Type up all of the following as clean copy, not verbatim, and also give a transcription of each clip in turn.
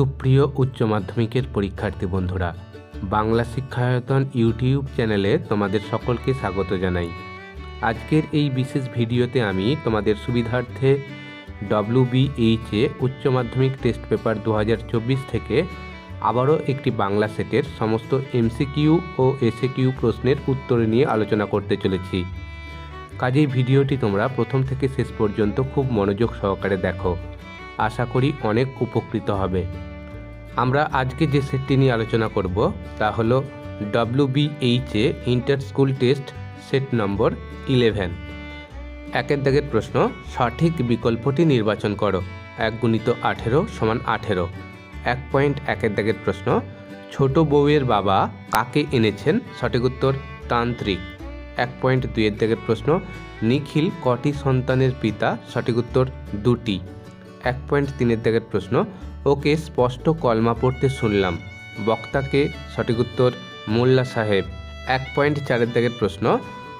সুপ্রিয় উচ্চ মাধ্যমিকের পরীক্ষার্থী বন্ধুরা, বাংলা শিক্ষায়তন ইউটিউব চ্যানেলে তোমাদের সকলকে স্বাগত জানাই। আজকের এই বিশেষ ভিডিওতে আমি তোমাদের সুবিধার্থে WBHA উচ্চ মাধ্যমিক টেস্ট পেপার 2024 থেকে আবারও একটি বাংলা সেটের সমস্ত MCQ ও SAQ প্রশ্নের উত্তর নিয়ে আলোচনা করতে চলেছি। কাজেই ভিডিওটি তোমরা প্রথম থেকে শেষ পর্যন্ত খুব মনোযোগ সহকারে দেখো, আশা করি অনেক উপকৃত হবে। আমরা আজকে যে সেটটি নিয়ে আলোচনা করব তা হলো WBHA inter school test set number 11। একের দাগের প্রশ্ন, সঠিক বিকল্পটি নির্বাচন করো। 1 × 18 = 18। 1.1 দাগের প্রশ্ন, ছোট বউয়ের বাবা কাকে এনেছেন? সঠিক উত্তর তান্ত্রিক। 1.2 দাগের প্রশ্ন, নিখিল কটি সন্তানের পিতা? সঠিক উত্তর 2টি। 1.3 দাগের প্রশ্ন, ওকে স্পষ্ট কলমা পড়তে শুনলাম, বক্তাকে? সঠিক উত্তর মোল্লা সাহেব। 1.4 দাগের প্রশ্ন,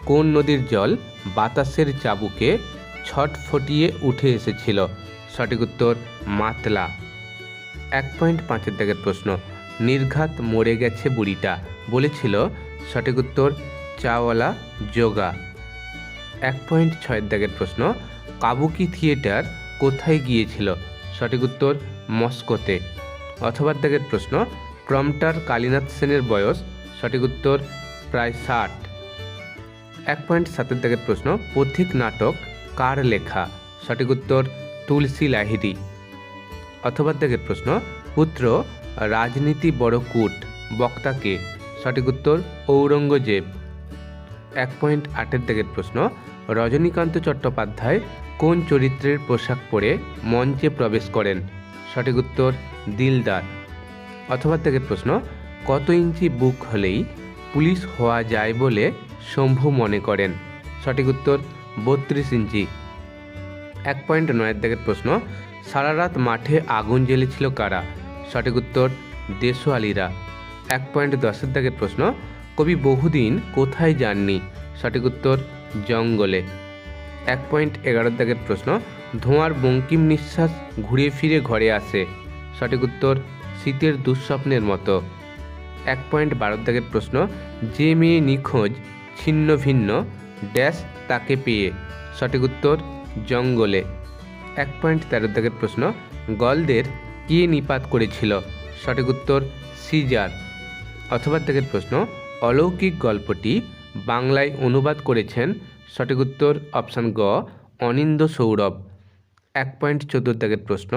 কোন নদীর জল বাতাসের চাবুকে ছটফটিয়ে উঠে এসেছিল? সঠিক উত্তর মাতলা। 1.5 দাগের প্রশ্ন, নির্ঘাত মরে গেছে বুড়িটা বলেছিল? সঠিক উত্তর চাওয়ালা যোগা। 1.6 দাগের প্রশ্ন, কাবুকি থিয়েটার কোথায় গিয়েছিল? সঠিক উত্তর মস্কোতে। অথবা দাগের প্রশ্ন, প্রম্পটার কালীনাথ সেনের বয়স? সঠিক উত্তর প্রায় 60। 1.7 দাগের প্রশ্ন, পথিক নাটক কার লেখা? সঠিক উত্তর তুলসী লাহিড়ী। অথবা দাগের প্রশ্ন, পুত্র রাজনীতি বড় কূট, বক্তাকে? সঠিক উত্তর ঔরঙ্গজেব। 1.8 দাগের প্রশ্ন, রজনীকান্ত চট্টোপাধ্যায় কোন চরিত্রের পোশাক পরে মঞ্চে প্রবেশ করেন? সঠিক উত্তর দিলদার। অথবা দাগের প্রশ্ন, কত ইঞ্চি বুক হলেই পুলিশ হওয়া যায় বলে শম্ভু মনে করেন? সঠিক উত্তর 32 ইঞ্চি। 1.9 দাগের প্রশ্ন, সারা রাত মাঠে আগুন জ্বেলেছিল কারা? সঠিক উত্তর দেশওয়ালিরা। 1.10 দাগের প্রশ্ন, কবি বহুদিন কোথায় যাননি? সঠিক উত্তর জঙ্গলে। 1.11 দাগের প্রশ্ন, ধোঁয়ার বঙ্কিম নিঃশ্বাস ঘুরে ফিরে ঘরে আসে? সঠিক উত্তর শীতের দুঃস্বপ্নের মতো। 1.12 দাগের প্রশ্ন, যে মেয়ে নিখোঁজ ছিন্ন ভিন্ন ড্যাশ তাকে পেয়ে? সঠিক উত্তর জঙ্গলে। 1.13 দাগের প্রশ্ন, গলদের কে নিপাত করেছিল? সঠিক উত্তর সিজার। অথবা দাগের প্রশ্ন, অলৌকিক গল্পটি বাংলায় অনুবাদ করেছেন? সঠিক উত্তর অপশান গ অনিন্দ্য সৌরভ। 1.14 দাগের প্রশ্ন,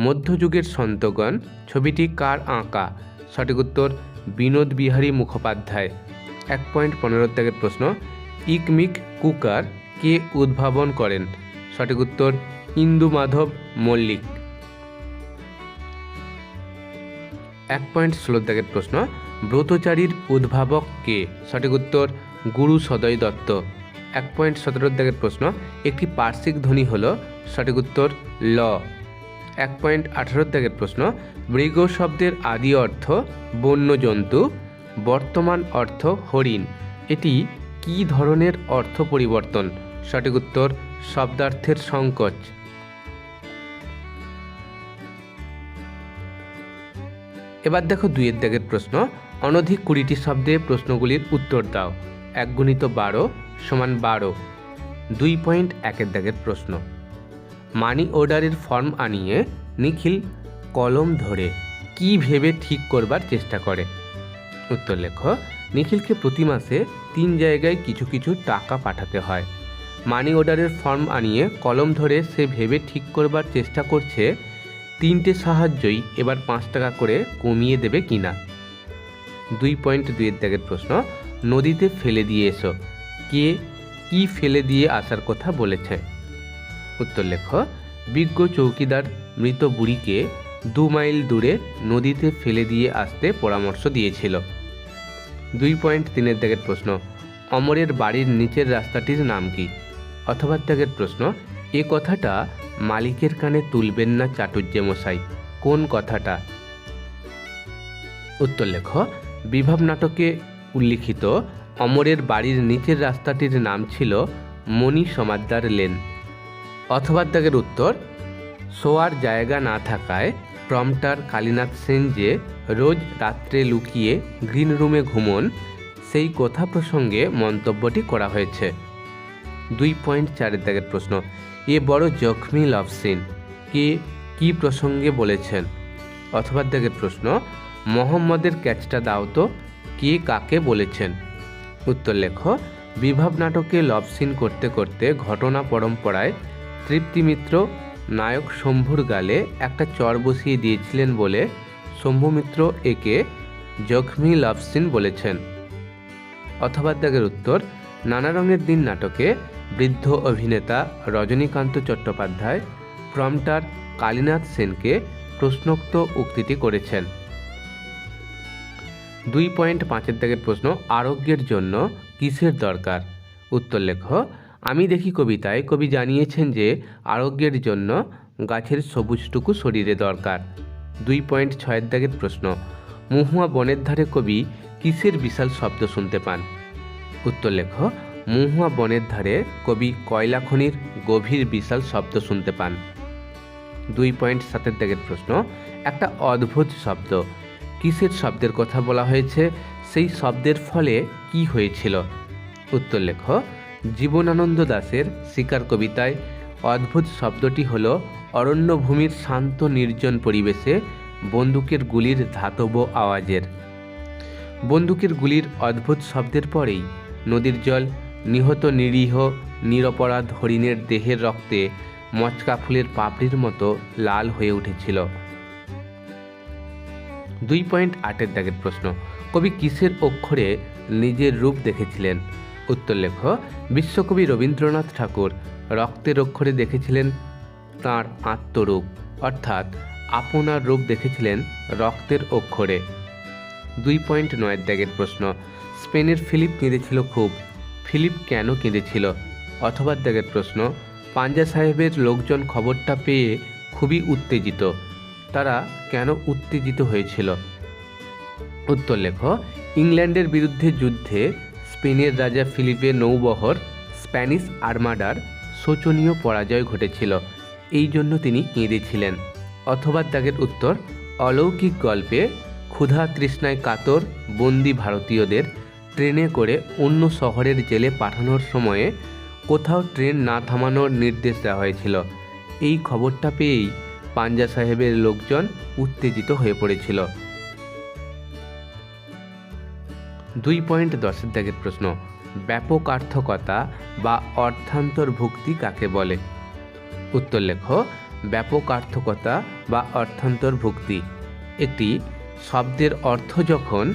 মধ্যযুগের সন্তগণ ছবিটি কার আঁকা? সঠিক উত্তর বিনোদ বিহারী মুখোপাধ্যায়। 1.15 দাগের প্রশ্ন, ইকমিক কুকার কে উদ্ভাবন করেন? সঠিক উত্তর ইন্দু মাধব মল্লিক। 1.16 দাগের প্রশ্ন, ব্রতচারীর উদ্ভাবক কে? সঠিক উত্তর গুরু সদয় দত্ত। 1.17 দাগের প্রশ্ন, একটি পার্শ্বিক ধ্বনি হল? সঠিক উত্তর ল। 1.18 দাগের প্রশ্ন, মৃগ শব্দের আদি অর্থ বন্য জন্তু, বর্তমান অর্থ হরিণ, এটি কি ধরনের অর্থ পরিবর্তন? সঠিক উত্তর শব্দার্থের সংকোচ। এবার দেখো 2 দাগের প্রশ্ন, অনধিক 20টি শব্দে প্রশ্নগুলির উত্তর দাও। 1 × 12 = 12। 2.1 দাগের প্রশ্ন, মানি অর্ডারের ফর্ম আনিয়ে নিখিল কলম ধরে কি ভেবে ঠিক করবার চেষ্টা করে? উত্তর লেখো। নিখিলকে প্রতি মাসে 3 জায়গায় কিছু কিছু টাকা পাঠাতে হয়। মানি অর্ডারের ফর্ম আনিয়ে কলম ধরে সে ভেবে ঠিক করবার চেষ্টা করছে 3টে সাহায্যই এবার 5 টাকা করে কমিয়ে দেবে কিনা। 2.2 দাগের প্রশ্ন, নদীতে ফেলে দিয়ে এসো, কে কি ফেলে দিয়ে আসার কথা বলেছে? উত্তর লেখো। বিজ্ঞ চৌকিদার মৃত বুড়িকে 2 মাইল দূরে নদীতে ফেলে দিয়ে আসতে পরামর্শ দিয়েছিল। 2.3 দাগের প্রশ্ন, অমরের বাড়ির নিচের রাস্তাটির নাম কি? অথবা দাগের প্রশ্ন, এ কথাটা মালিকের কানে তুলবেন না চাটুর্যে মশাই, কোন কথাটা? উত্তর লেখো। বিভাব নাটকে উল্লিখিত অমরের বাড়ির নিচের রাস্তাটির নাম ছিল মণি সমাদ্দার লেন। অথবা দাগের উত্তর, শোয়ার জায়গা না থাকায় প্রম্পটার কালীনাথ সেন যে রোজ রাত্রে লুকিয়ে গ্রিন রুমে ঘুমন, সেই কথা প্রসঙ্গে মন্তব্যটি করা হয়েছে। 2.4 দাগের প্রশ্ন, এ বড় জখমি লাভ সিন, কে কি প্রসঙ্গে বলেছেন? অথবা দাগের প্রশ্ন, মোহাম্মদের ক্যাচটা দাও তো, কে কাকে বলেছেন? উত্তর লেখো। বিভাব নাটকে লাভ সিন করতে করতে ঘটনা পরম্পরায় তৃপ্তি মিত্র নায়ক শম্ভুর গালে একটা চর বসিয়ে দিয়েছিলেন বলে শম্ভু মিত্র একে জখমি লাভ সিন বলেছেন। অথবা দাগের উত্তর, নানা রঙের দিন নাটকে বৃদ্ধ অভিনেতা রজনীকান্ত চট্টোপাধ্যায় প্রম্পটার কালীনাথ সেনকে প্রশ্নোক্ত উক্তিটি করেছেন। 2.5 দাগের প্রশ্ন, আরোগ্যের জন্য কিসের দরকার? উত্তর লেখো। আমি দেখি কবিতায় কবি জানিয়েছেন যে আরোগ্যের জন্য গাছের সবুজটুকু শরীরে দরকার। 2.6 দাগের প্রশ্ন, মহুয়া বনের ধারে কবি কিসের বিশাল শব্দ শুনতে পান? উত্তর লেখো। মহুয়া বনের ধারে কবি কয়লা খনির গভীর বিশাল শব্দ শুনতে পান। 2.7 দাগের প্রশ্ন, একটা অদ্ভুত শব্দ, কিসের শব্দের কথা বলা হয়েছে? সেই শব্দের ফলে কি হয়েছিল? উত্তর লেখো। জীবনানন্দ দাশের শিকার কবিতায় অদ্ভুত শব্দটি হল অরণ্যভূমির শান্ত নির্জন পরিবেশে বন্দুকের গুলির ধাতব আওয়াজের। বন্দুকের গুলির অদ্ভুত শব্দের পরেই নদীর জল নিহত নিরীহ নিরপরাধ হরিণের দেহের রক্তে মচকা ফুলের পাপড়ির মতো লাল হয়ে উঠেছিল। 2.8 দাগের প্রশ্ন, কবি কিসের অক্ষরে নিজের রূপ দেখেছিলেন? উত্তর লেখো। বিশ্বকবি রবীন্দ্রনাথ ঠাকুর রক্তের অক্ষরে দেখেছিলেন তাঁর আত্মরূপ, অর্থাৎ আপনার রূপ দেখেছিলেন রক্তের অক্ষরে। 2.9 দাগের প্রশ্ন, স্পেনের ফিলিপ কেঁদেছিল খুব, ফিলিপ কেন কেঁদেছিল? অথবা দাগের প্রশ্ন, পাঞ্জা সাহেবের লোকজন খবরটা পেয়ে খুবই উত্তেজিত, তারা কেন উত্তেজিত হয়েছিল? উত্তর লেখো। ইংল্যান্ডের বিরুদ্ধে যুদ্ধে স্পেনের রাজা ফিলিপের নৌবহর স্প্যানিশ আর্মাডার শোচনীয় পরাজয় ঘটেছিল, এই জন্য তিনি কেঁদেছিলেন। অথবা দাগের উত্তর, অলৌকিক গল্পে ক্ষুধা তৃষ্ণায় কাতর বন্দি ভারতীয়দের ট্রেনে করে অন্য শহরের জেলে পাঠানোর সময়ে কোথাও ট্রেন না থামানোর নির্দেশ দেওয়া হয়েছিল, এই খবরটা পেয়েই পাঞ্জা সাহেবের লোকজন উত্তেজিত হয়ে পড়েছিল। 2.10 দাগের প্রশ্ন, ব্যাপকার্থকতা বা অর্থান্তর্ভুক্তি কাকে বলে? উত্তর লেখো। ব্যাপকার্থকতা বা অর্থান্তর্ভুক্তি একটি শব্দের অর্থ যখন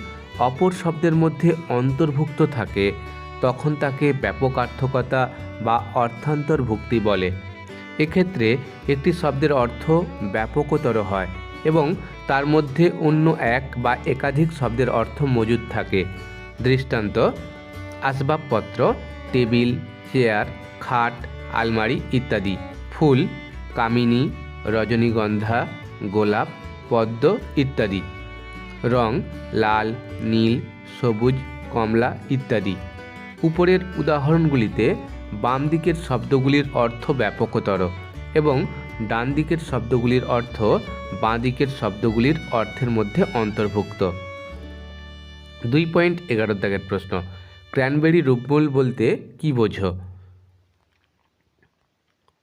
অপর শব্দের মধ্যে অন্তর্ভুক্ত থাকে তখন তাকে ব্যাপকার্থকতা বা অর্থান্তর্ভুক্তি বলে। এক্ষেত্রে একটি শব্দের অর্থ ব্যাপকতর হয় এবং তার মধ্যে অন্য এক বা একাধিক শব্দের অর্থ মজুদ থাকে। দৃষ্টান্ত, আসবাবপত্র, টেবিল, চেয়ার, খাট, আলমারি ইত্যাদি। ফুল, কামিনী, রজনীগন্ধা, গোলাপ, পদ্ম ইত্যাদি। রং, লাল, নীল, সবুজ, কমলা ইত্যাদি। উপরের উদাহরণগুলিতে বাম দিকের শব্দগুলির অর্থ ব্যাপকতর এবং ডান দিকের শব্দগুলির অর্থ বাঁ দিকের শব্দগুলির অর্থের মধ্যে অন্তর্ভুক্ত। 2.11 দাগের প্রশ্ন, ক্র্যানবেরি রূপমূল বলতে কি বোঝো?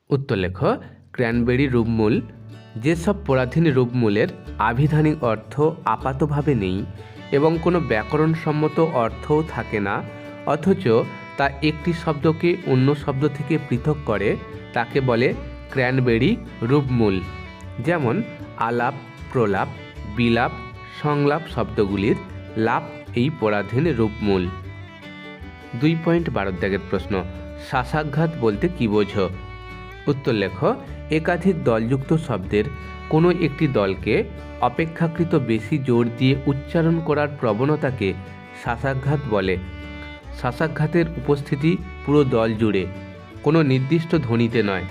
উত্তর লেখো। ক্র্যানবেরি রূপমূল যেসব পরাধীন রূপমূলের আভিধানিক অর্থ আপাতভাবে নেই এবং কোনো ব্যাকরণসম্মত অর্থও থাকে না, অথচ তা একটি শব্দকে অন্য শব্দ থেকে পৃথক করে, তাকে বলে ক্র্যানবেরি রূপমূল। যেমন আলাপ, প্রলাপ, বিলাপ, সংলাপ শব্দগুলির লাপ এই পরাধীন রূপমূল। 2.12 দাগের প্রশ্ন, শ্বাসাঘাত বলতে কি বোঝো? উত্তর লেখো। একাধিক দলযুক্ত শব্দের কোনো একটি দলকে অপেক্ষাকৃত বেশি জোর দিয়ে উচ্চারণ করার প্রবণতাকে শ্বাসাঘাত বলে। শ্বাসাঘাতের উপস্থিতি পুরো দল জুড়ে, কোনো নির্দিষ্ট ধ্বনিতে নয়।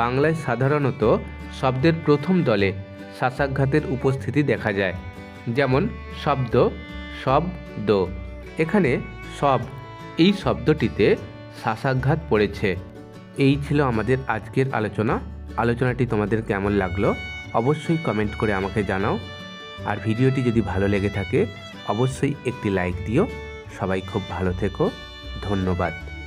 বাংলায় সাধারণত শব্দের প্রথম দলে শ্বাসাঘাতের উপস্থিতি দেখা যায়, যেমন শব্দ, শব্দ। এখানে সব এই শব্দটিতে শ্বাসাঘাত পড়েছে। এই ছিল আমাদের আজকের আলোচনাটি তোমাদের কেমন লাগলো অবশ্যই কমেন্ট করে আমাকে জানাও। আর ভিডিওটি যদি ভালো লেগে থাকে অবশ্যই একটি লাইক দিও। সবাই খুব ভালো থেকো। ধন্যবাদ।